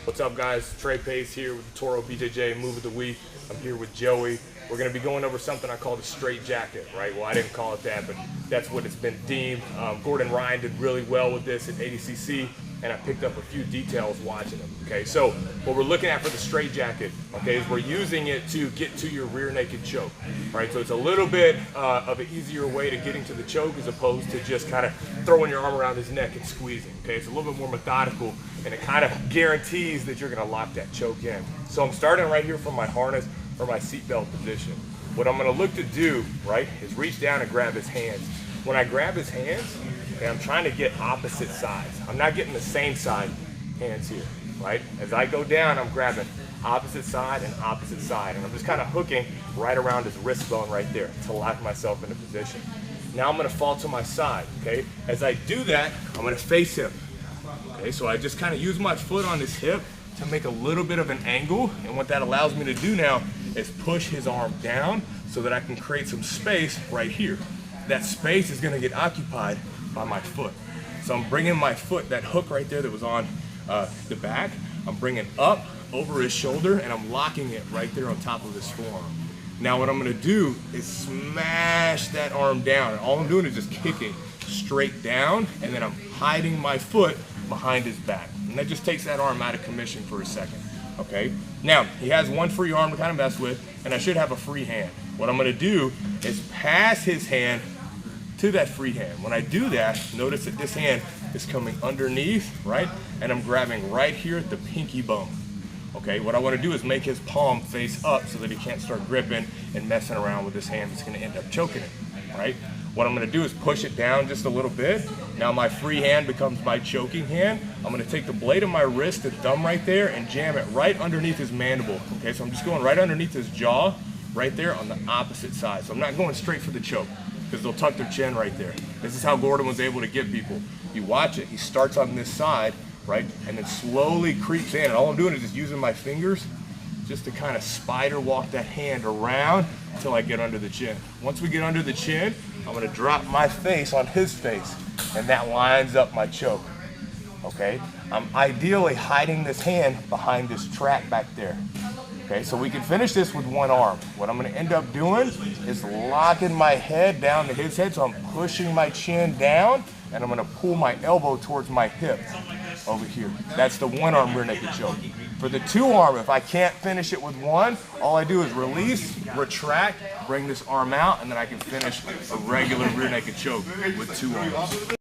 What's up, guys? Trey Pace here with the Toro BJJ Move of the Week. I'm here with Joey. We're going to be going over something I call the straight jacket, right? Well, I didn't call it that, but that's what it's been deemed. Gordon Ryan did really well with this at ADCC, and I picked up a few details watching him, okay? So what we're looking at for the straight jacket, okay, is we're using it to get to your rear naked choke, right? So it's a little bit of an easier way to getting to the choke as opposed to just kind of throwing your arm around his neck and squeezing, okay? It's a little bit more methodical, and it kind of guarantees that you're going to lock that choke in. So I'm starting right here from my harness or my seatbelt position. What I'm going to look to do, right, is reach down and grab his hands. When I grab his hands, okay, I'm trying to get opposite sides. I'm not getting the same side hands here, right? As I go down, I'm grabbing opposite side and opposite side, and I'm just kind of hooking right around his wrist bone right there to lock myself into position. Now I'm going to fall to my side, okay? As I do that, I'm going to face him. Okay, so I just kind of use my foot on his hip to make a little bit of an angle, and what that allows me to do now is push his arm down so that I can create some space right here. That space is going to get occupied by my foot. So I'm bringing my foot, that hook right there that was on the back, I'm bringing up over his shoulder and I'm locking it right there on top of his forearm. Now what I'm going to do is smash that arm down, and all I'm doing is just kicking straight down, and then I'm hiding my foot behind his back. And that just takes that arm out of commission for a second, okay? Now, he has one free arm to kind of mess with, and I should have a free hand. What I'm gonna do is pass his hand to that free hand. When I do that, notice that this hand is coming underneath, right? And I'm grabbing right here at the pinky bone. Okay, what I want to do is make his palm face up so that he can't start gripping and messing around with his hand. It's going to end up choking it, right? What I'm going to do is push it down just a little bit. Now my free hand becomes my choking hand. I'm going to take the blade of my wrist, the thumb right there, and jam it right underneath his mandible. Okay, so I'm just going right underneath his jaw, right there on the opposite side. So I'm not going straight for the choke, because they'll tuck their chin right there. This is how Gordon was able to get people. You watch it, he starts on this side, right, and then slowly creeps in, and all I'm doing is just using my fingers just to kind of spider walk that hand around until I get under the chin. Once we get under the chin, I'm gonna drop my face on his face, and that lines up my choke, okay? I'm ideally hiding this hand behind this trap back there. Okay, so we can finish this with one arm. What I'm gonna end up doing is locking my head down to his head, so I'm pushing my chin down, and I'm gonna pull my elbow towards my hip over here. That's the one arm rear naked choke. For the two arm, if I can't finish it with one, all I do is release, retract, bring this arm out, and then I can finish a regular rear naked choke with two arms.